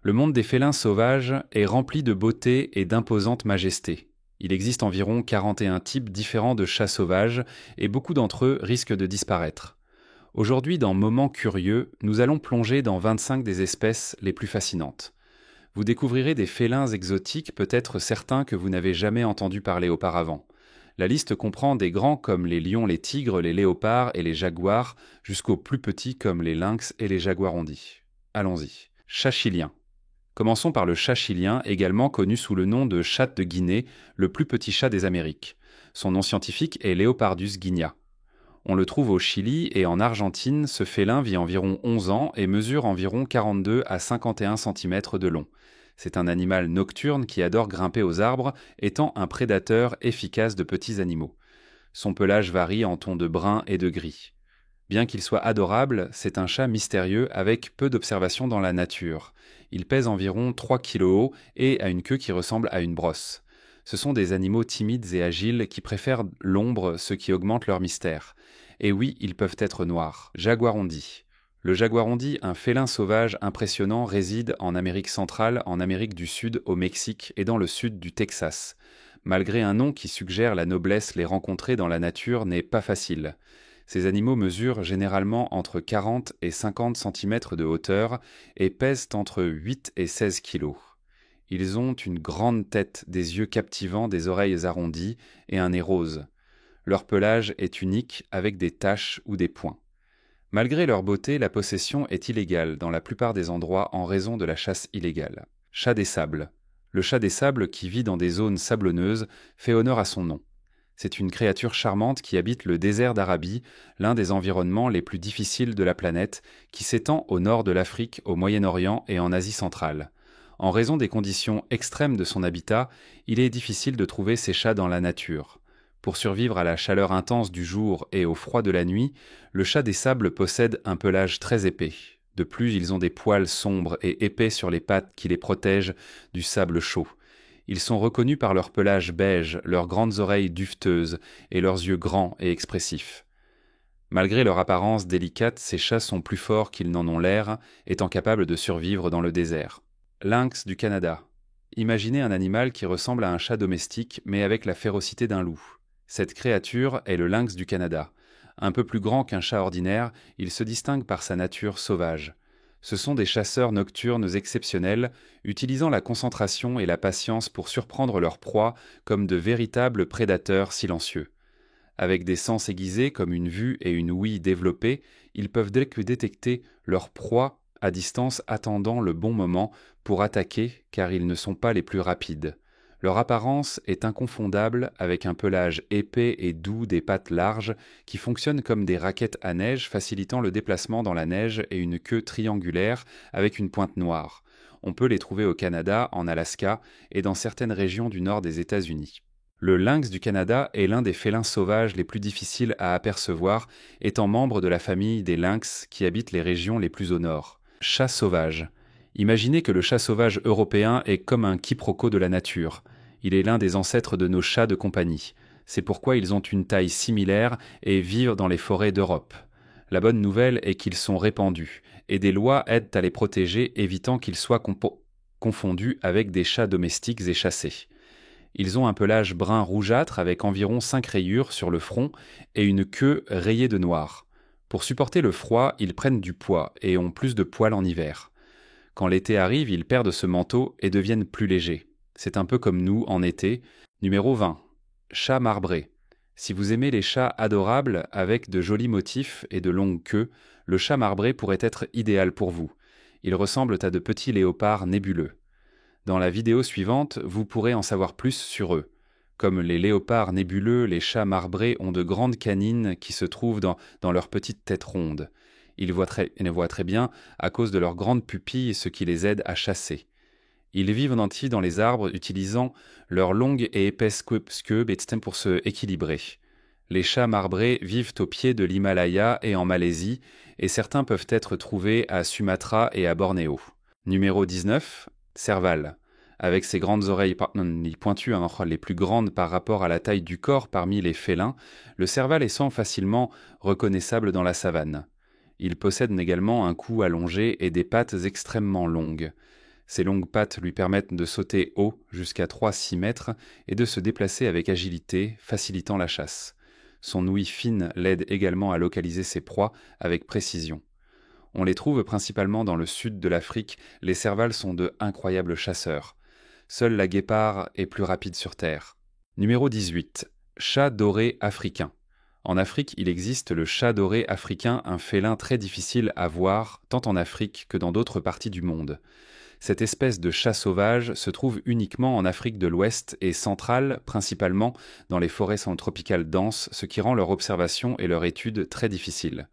Le monde des félins sauvages est rempli de beauté et d'imposante majesté. Il existe environ 41 types différents de chats sauvages et beaucoup d'entre eux risquent de disparaître. Aujourd'hui, dans Moments curieux, nous allons plonger dans 25 des espèces les plus fascinantes. Vous découvrirez des félins exotiques, peut-être certains que vous n'avez jamais entendu parler auparavant. La liste comprend des grands comme les lions, les tigres, les léopards et les jaguars, jusqu'aux plus petits comme les lynx et les jaguarondis. Allons-y. Chat chilien. Commençons par le chat chilien, également connu sous le nom de chat de Guinée, le plus petit chat des Amériques. Son nom scientifique est Leopardus guignea. On le trouve au Chili et en Argentine, ce félin vit environ 11 ans et mesure environ 42 à 51 cm de long. C'est un animal nocturne qui adore grimper aux arbres, étant un prédateur efficace de petits animaux. Son pelage varie en tons de brun et de gris. Bien qu'il soit adorable, c'est un chat mystérieux avec peu d'observations dans la nature. Il pèse environ 3 kg et a une queue qui ressemble à une brosse. Ce sont des animaux timides et agiles qui préfèrent l'ombre, ce qui augmente leur mystère. Et oui, ils peuvent être noirs. Jaguarondi. Le jaguarondi, un félin sauvage impressionnant, réside en Amérique centrale, en Amérique du Sud, au Mexique et dans le sud du Texas. Malgré un nom qui suggère la noblesse, les rencontrer dans la nature n'est pas facile. Ces animaux mesurent généralement entre 40 et 50 cm de hauteur et pèsent entre 8 et 16 kg. Ils ont une grande tête, des yeux captivants, des oreilles arrondies et un nez rose. Leur pelage est unique avec des taches ou des points. Malgré leur beauté, la possession est illégale dans la plupart des endroits en raison de la chasse illégale. Chat des sables. Le chat des sables, qui vit dans des zones sablonneuses, fait honneur à son nom. C'est une créature charmante qui habite le désert d'Arabie, l'un des environnements les plus difficiles de la planète, qui s'étend au nord de l'Afrique, au Moyen-Orient et en Asie centrale. En raison des conditions extrêmes de son habitat, il est difficile de trouver ces chats dans la nature. Pour survivre à la chaleur intense du jour et au froid de la nuit, le chat des sables possède un pelage très épais. De plus, ils ont des poils sombres et épais sur les pattes qui les protègent du sable chaud. Ils sont reconnus par leur pelage beige, leurs grandes oreilles duveteuses et leurs yeux grands et expressifs. Malgré leur apparence délicate, ces chats sont plus forts qu'ils n'en ont l'air, étant capables de survivre dans le désert. Lynx du Canada. Imaginez un animal qui ressemble à un chat domestique, mais avec la férocité d'un loup. Cette créature est le lynx du Canada. Un peu plus grand qu'un chat ordinaire, il se distingue par sa nature sauvage. Ce sont des chasseurs nocturnes exceptionnels, utilisant la concentration et la patience pour surprendre leur proie comme de véritables prédateurs silencieux. Avec des sens aiguisés comme une vue et une ouïe développées, ils peuvent détecter leur proie à distance, attendant le bon moment pour attaquer car ils ne sont pas les plus rapides. Leur apparence est inconfondable avec un pelage épais et doux, des pattes larges qui fonctionnent comme des raquettes à neige facilitant le déplacement dans la neige et une queue triangulaire avec une pointe noire. On peut les trouver au Canada, en Alaska et dans certaines régions du nord des États-Unis. Le lynx du Canada est l'un des félins sauvages les plus difficiles à apercevoir, étant membre de la famille des lynx qui habitent les régions les plus au nord. Chat sauvage. Imaginez que le chat sauvage européen est comme un quiproquo de la nature. Il est l'un des ancêtres de nos chats de compagnie. C'est pourquoi ils ont une taille similaire et vivent dans les forêts d'Europe. La bonne nouvelle est qu'ils sont répandus, et des lois aident à les protéger, évitant qu'ils soient confondus avec des chats domestiques et chassés. Ils ont un pelage brun rougeâtre avec environ 5 rayures sur le front et une queue rayée de noir. Pour supporter le froid, ils prennent du poids et ont plus de poils en hiver. Quand l'été arrive, ils perdent ce manteau et deviennent plus légers. C'est un peu comme nous en été. Numéro 20. Chat marbré. Si vous aimez les chats adorables avec de jolis motifs et de longues queues, le chat marbré pourrait être idéal pour vous. Ils ressemblent à de petits léopards nébuleux. Dans la vidéo suivante, vous pourrez en savoir plus sur eux. Comme les léopards nébuleux, les chats marbrés ont de grandes canines qui se trouvent dans leur petite tête ronde. Ils voient très bien à cause de leurs grandes pupilles, ce qui les aide à chasser. Ils vivent en entier dans les arbres, utilisant leurs longues et épaisses queues pour se équilibrer. Les chats marbrés vivent au pied de l'Himalaya et en Malaisie, et certains peuvent être trouvés à Sumatra et à Bornéo. Numéro 19. Serval. Avec ses grandes oreilles pointues, les plus grandes par rapport à la taille du corps parmi les félins, le serval est facilement reconnaissable dans la savane. Il possède également un cou allongé et des pattes extrêmement longues. Ses longues pattes lui permettent de sauter haut jusqu'à 3-6 mètres et de se déplacer avec agilité, facilitant la chasse. Son ouïe fine l'aide également à localiser ses proies avec précision. On les trouve principalement dans le sud de l'Afrique, les servals sont de incroyables chasseurs. Seule la guépard est plus rapide sur Terre. Numéro 18. Chat doré africain. En Afrique, il existe le chat doré africain, un félin très difficile à voir tant en Afrique que dans d'autres parties du monde. Cette espèce de chat sauvage se trouve uniquement en Afrique de l'Ouest et centrale, principalement dans les forêts tropicales denses, ce qui rend leur observation et leur étude très difficiles.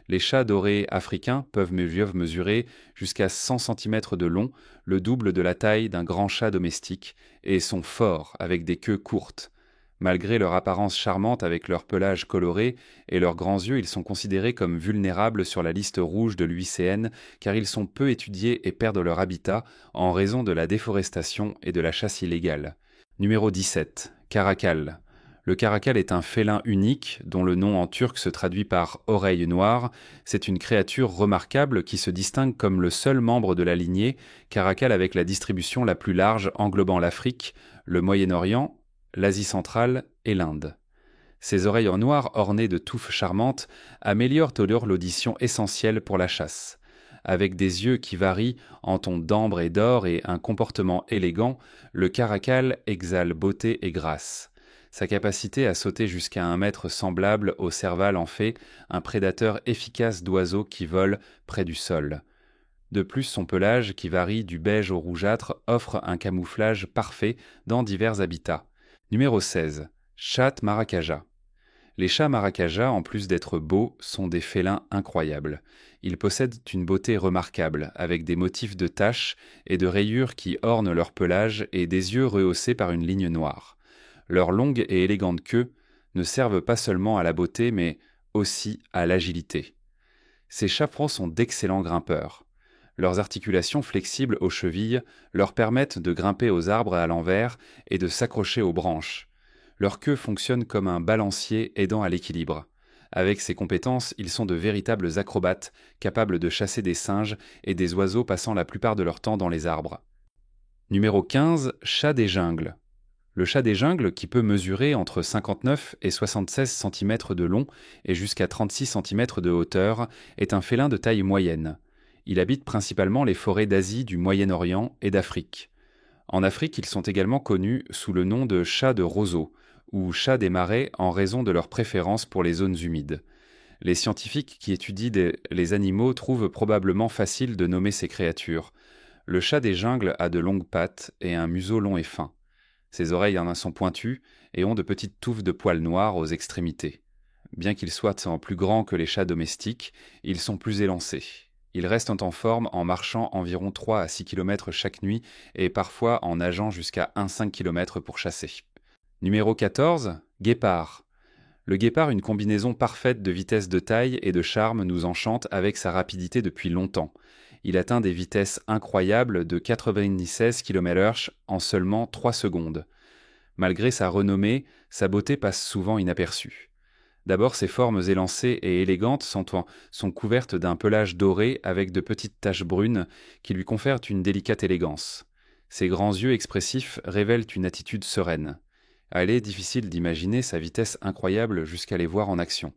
Les chats dorés africains peuvent mesurer jusqu'à 100 cm de long, le double de la taille d'un grand chat domestique, et sont forts avec des queues courtes. Malgré leur apparence charmante avec leur pelage coloré et leurs grands yeux, ils sont considérés comme vulnérables sur la liste rouge de l'UICN car ils sont peu étudiés et perdent leur habitat en raison de la déforestation et de la chasse illégale. Numéro 17. Caracal. Le caracal est un félin unique dont le nom en turc se traduit par « oreille noire ». C'est une créature remarquable qui se distingue comme le seul membre de la lignée caracal avec la distribution la plus large englobant l'Afrique, le Moyen-Orient, l'Asie centrale et l'Inde. Ses oreilles en noir ornées de touffes charmantes améliorent alors l'audition essentielle pour la chasse. Avec des yeux qui varient en tons d'ambre et d'or et un comportement élégant, le caracal exhale beauté et grâce. Sa capacité à sauter jusqu'à 1 mètre semblable au serval en fait un prédateur efficace d'oiseaux qui volent près du sol. De plus, son pelage, qui varie du beige au rougeâtre, offre un camouflage parfait dans divers habitats. Numéro 16. Chat maracaja. Les chats maracaja, en plus d'être beaux, sont des félins incroyables. Ils possèdent une beauté remarquable, avec des motifs de taches et de rayures qui ornent leur pelage et des yeux rehaussés par une ligne noire. Leurs longues et élégantes queues ne servent pas seulement à la beauté, mais aussi à l'agilité. Ces chaperons sont d'excellents grimpeurs. Leurs articulations flexibles aux chevilles leur permettent de grimper aux arbres à l'envers et de s'accrocher aux branches. Leur queue fonctionne comme un balancier aidant à l'équilibre. Avec ces compétences, ils sont de véritables acrobates, capables de chasser des singes et des oiseaux passant la plupart de leur temps dans les arbres. Numéro 15. Chat des jungles. Le chat des jungles, qui peut mesurer entre 59 et 76 cm de long et jusqu'à 36 cm de hauteur, est un félin de taille moyenne. Il habite principalement les forêts d'Asie, du Moyen-Orient et d'Afrique. En Afrique, ils sont également connus sous le nom de chat de roseau ou chat des marais en raison de leur préférence pour les zones humides. Les scientifiques qui étudient les animaux trouvent probablement facile de nommer ces créatures. Le chat des jungles a de longues pattes et un museau long et fin. Ses oreilles en sont pointues et ont de petites touffes de poils noirs aux extrémités. Bien qu'ils soient plus grands que les chats domestiques, ils sont plus élancés. Ils restent en forme en marchant environ 3 à 6 km chaque nuit et parfois en nageant jusqu'à 1,5 km pour chasser. Numéro 14. Guépard. Le guépard, une combinaison parfaite de vitesse de taille et de charme, nous enchante avec sa rapidité depuis longtemps. Il atteint des vitesses incroyables de 96 km/h en seulement 3 secondes. Malgré sa renommée, sa beauté passe souvent inaperçue. D'abord, ses formes élancées et élégantes sont couvertes d'un pelage doré avec de petites taches brunes qui lui confèrent une délicate élégance. Ses grands yeux expressifs révèlent une attitude sereine. Il est difficile d'imaginer sa vitesse incroyable jusqu'à les voir en action.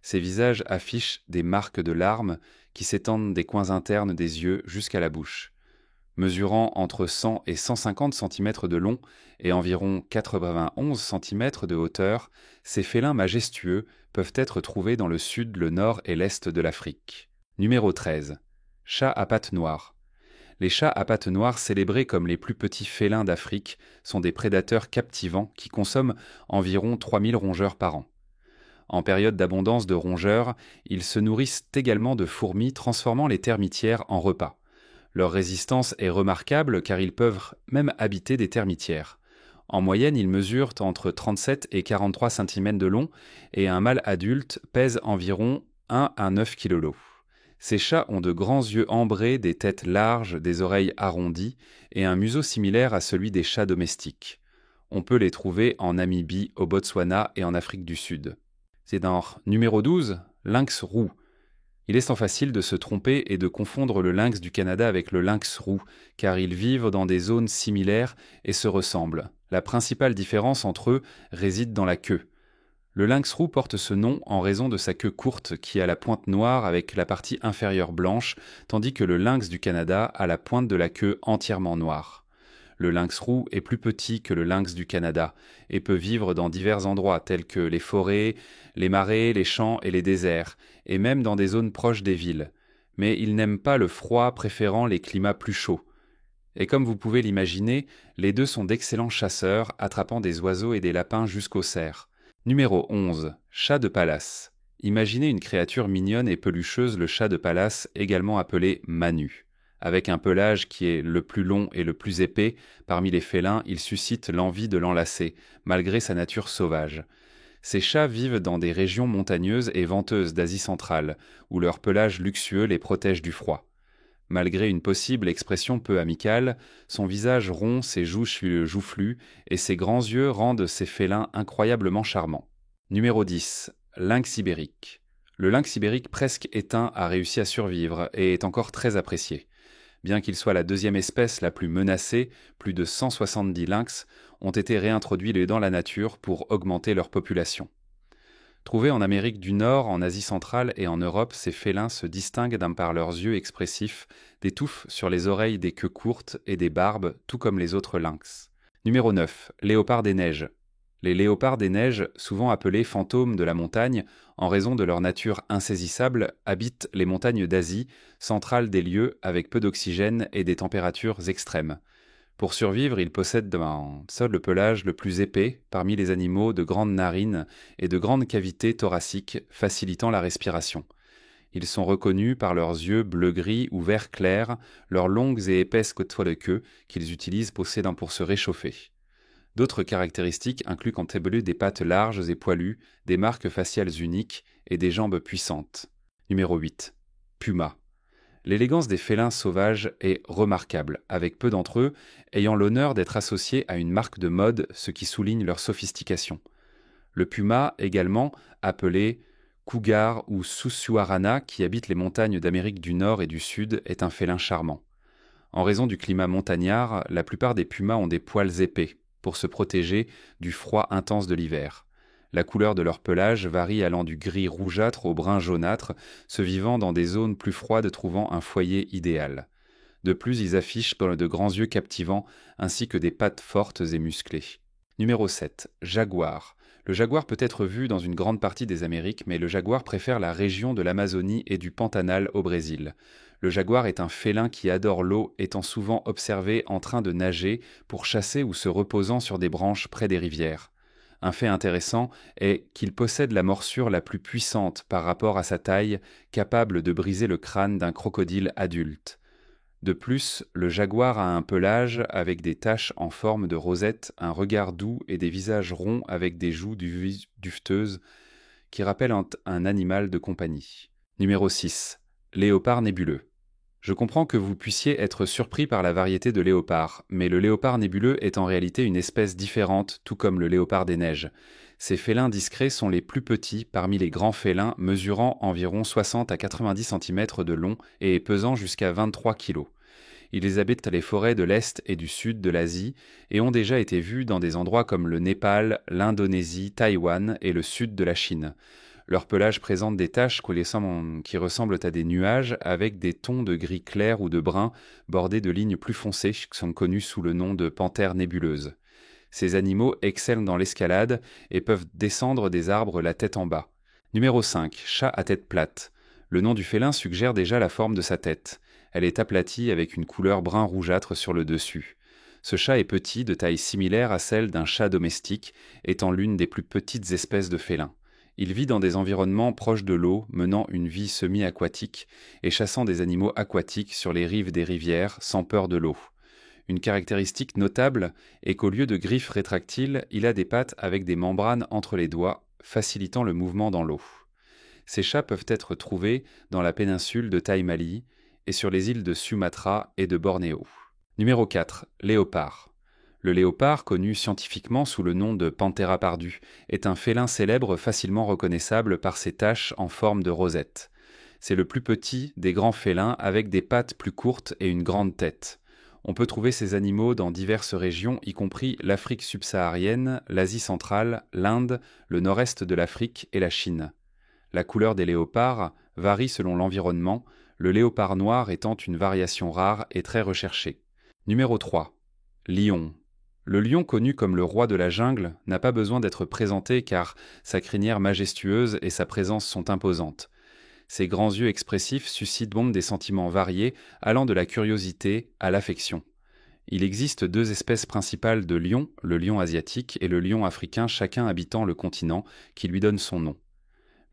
Ses visages affichent des marques de larmes qui s'étendent des coins internes des yeux jusqu'à la bouche. Mesurant entre 100 et 150 cm de long et environ 91 cm de hauteur, ces félins majestueux peuvent être trouvés dans le sud, le nord et l'est de l'Afrique. Numéro 13. Chat à pattes noires. Les chats à pattes noires, célébrés comme les plus petits félins d'Afrique, sont des prédateurs captivants qui consomment environ 3000 rongeurs par an. En période d'abondance de rongeurs, ils se nourrissent également de fourmis, transformant les termitières en repas. Leur résistance est remarquable car ils peuvent même habiter des termitières. En moyenne, ils mesurent entre 37 et 43 cm de long et un mâle adulte pèse environ 1 à 9 kg. Ces chats ont de grands yeux ambrés, des têtes larges, des oreilles arrondies et un museau similaire à celui des chats domestiques. On peut les trouver en Namibie, au Botswana et en Afrique du Sud. C'est dans numéro 12, lynx roux. Il est sans facile de se tromper et de confondre le lynx du Canada avec le lynx roux, car ils vivent dans des zones similaires et se ressemblent. La principale différence entre eux réside dans la queue. Le lynx roux porte ce nom en raison de sa queue courte qui a la pointe noire avec la partie inférieure blanche, tandis que le lynx du Canada a la pointe de la queue entièrement noire. Le lynx roux est plus petit que le lynx du Canada et peut vivre dans divers endroits tels que les forêts, les marais, les champs et les déserts, et même dans des zones proches des villes. Mais il n'aime pas le froid, préférant les climats plus chauds. Et comme vous pouvez l'imaginer, les deux sont d'excellents chasseurs, attrapant des oiseaux et des lapins jusqu'au cerf. Numéro 11. Chat de palace. Imaginez une créature mignonne et pelucheuse, le chat de palace, également appelé Manu. Avec un pelage qui est le plus long et le plus épais, parmi les félins, il suscite l'envie de l'enlacer, malgré sa nature sauvage. Ces chats vivent dans des régions montagneuses et venteuses d'Asie centrale, où leur pelage luxueux les protège du froid. Malgré une possible expression peu amicale, son visage rond, ses joues joufflues et ses grands yeux rendent ces félins incroyablement charmants. Numéro 10. Lynx ibérique. Le lynx ibérique presque éteint a réussi à survivre et est encore très apprécié. Bien qu'il soit la deuxième espèce la plus menacée, plus de 170 lynx ont été réintroduits dans la nature pour augmenter leur population. Trouvés en Amérique du Nord, en Asie centrale et en Europe, ces félins se distinguent par leurs yeux expressifs, des touffes sur les oreilles, des queues courtes et des barbes, tout comme les autres lynx. Numéro 9. Léopard des neiges. Les léopards des neiges, souvent appelés fantômes de la montagne, en raison de leur nature insaisissable, habitent les montagnes d'Asie, centrale des lieux avec peu d'oxygène et des températures extrêmes. Pour survivre, ils possèdent seul le pelage le plus épais parmi les animaux, de grandes narines et de grandes cavités thoraciques, facilitant la respiration. Ils sont reconnus par leurs yeux bleu-gris ou vert clair, leurs longues et épaisses toiles de queue qu'ils utilisent pour se réchauffer. D'autres caractéristiques incluent quant à eux des pattes larges et poilues, des marques faciales uniques et des jambes puissantes. Numéro 8. Puma. L'élégance des félins sauvages est remarquable, avec peu d'entre eux ayant l'honneur d'être associés à une marque de mode, ce qui souligne leur sophistication. Le puma, également, appelé cougar ou susuarana, qui habite les montagnes d'Amérique du Nord et du Sud, est un félin charmant. En raison du climat montagnard, la plupart des pumas ont des poils épais, pour se protéger du froid intense de l'hiver. La couleur de leur pelage varie allant du gris rougeâtre au brun jaunâtre, se vivant dans des zones plus froides trouvant un foyer idéal. De plus, ils affichent de grands yeux captivants ainsi que des pattes fortes et musclées. Numéro 7. Jaguar. Le jaguar peut être vu dans une grande partie des Amériques, mais le jaguar préfère la région de l'Amazonie et du Pantanal au Brésil. Le jaguar est un félin qui adore l'eau, étant souvent observé en train de nager pour chasser ou se reposant sur des branches près des rivières. Un fait intéressant est qu'il possède la morsure la plus puissante par rapport à sa taille, capable de briser le crâne d'un crocodile adulte. De plus, le jaguar a un pelage avec des taches en forme de rosette, un regard doux et des visages ronds avec des joues duveteuses qui rappellent un animal de compagnie. Numéro 6. Léopard nébuleux. Je comprends que vous puissiez être surpris par la variété de léopards, mais le léopard nébuleux est en réalité une espèce différente, tout comme le léopard des neiges. Ces félins discrets sont les plus petits parmi les grands félins, mesurant environ 60 à 90 cm de long et pesant jusqu'à 23 kg. Ils habitent les forêts de l'Est et du Sud de l'Asie et ont déjà été vus dans des endroits comme le Népal, l'Indonésie, Taïwan et le sud de la Chine. Leur pelage présente des taches qui ressemblent à des nuages avec des tons de gris clair ou de brun bordés de lignes plus foncées qui sont connus sous le nom de panthères nébuleuses. Ces animaux excellent dans l'escalade et peuvent descendre des arbres la tête en bas. Numéro 5. Chat à tête plate. Le nom du félin suggère déjà la forme de sa tête. Elle est aplatie avec une couleur brun rougeâtre sur le dessus. Ce chat est petit, de taille similaire à celle d'un chat domestique, étant l'une des plus petites espèces de félins. Il vit dans des environnements proches de l'eau, menant une vie semi-aquatique et chassant des animaux aquatiques sur les rives des rivières sans peur de l'eau. Une caractéristique notable est qu'au lieu de griffes rétractiles, il a des pattes avec des membranes entre les doigts, facilitant le mouvement dans l'eau. Ces chats peuvent être trouvés dans la péninsule de Taïmali et sur les îles de Sumatra et de Bornéo. Numéro 4. Léopard. Le léopard, connu scientifiquement sous le nom de Panthera pardus, est un félin célèbre facilement reconnaissable par ses taches en forme de rosette. C'est le plus petit des grands félins avec des pattes plus courtes et une grande tête. On peut trouver ces animaux dans diverses régions, y compris l'Afrique subsaharienne, l'Asie centrale, l'Inde, le nord-est de l'Afrique et la Chine. La couleur des léopards varie selon l'environnement, le léopard noir étant une variation rare et très recherchée. Numéro 3. Lion. Le lion, connu comme le roi de la jungle, n'a pas besoin d'être présenté car sa crinière majestueuse et sa présence sont imposantes. Ses grands yeux expressifs suscitent des sentiments variés, allant de la curiosité à l'affection. Il existe deux espèces principales de lions, le lion asiatique et le lion africain, chacun habitant le continent, qui lui donne son nom.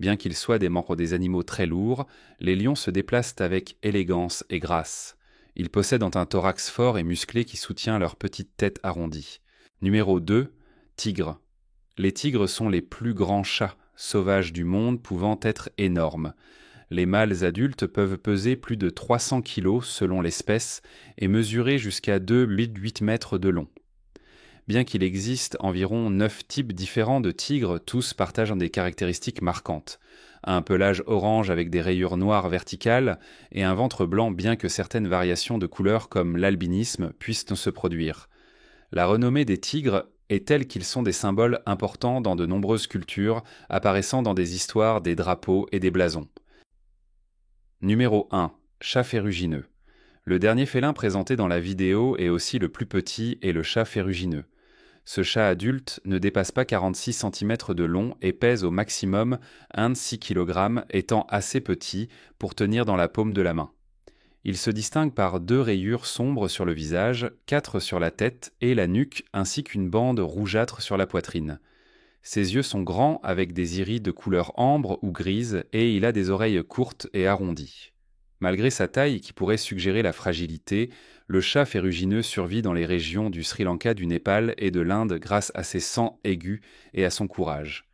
Bien qu'ils soient des animaux très lourds, les lions se déplacent avec élégance et grâce. Ils possèdent un thorax fort et musclé qui soutient leur petite tête arrondie. Numéro 2. Tigre. Les tigres sont les plus grands chats sauvages du monde, pouvant être énormes. Les mâles adultes peuvent peser plus de 300 kg selon l'espèce et mesurer jusqu'à 2,8 mètres de long. Bien qu'il existe environ 9 types différents de tigres, tous partagent des caractéristiques marquantes. Un pelage orange avec des rayures noires verticales et un ventre blanc, bien que certaines variations de couleurs comme l'albinisme puissent se produire. La renommée des tigres est telle qu'ils sont des symboles importants dans de nombreuses cultures, apparaissant dans des histoires, des drapeaux et des blasons. Numéro 1. Chat ferrugineux. Le dernier félin présenté dans la vidéo est aussi le plus petit et le chat ferrugineux. Ce chat adulte ne dépasse pas 46 cm de long et pèse au maximum 1,6 kg, étant assez petit pour tenir dans la paume de la main. Il se distingue par 2 rayures sombres sur le visage, 4 sur la tête et la nuque, ainsi qu'une bande rougeâtre sur la poitrine. Ses yeux sont grands avec des iris de couleur ambre ou grise et il a des oreilles courtes et arrondies. Malgré sa taille qui pourrait suggérer la fragilité, le chat ferrugineux survit dans les régions du Sri Lanka, du Népal et de l'Inde grâce à ses sangs aigus et à son courage.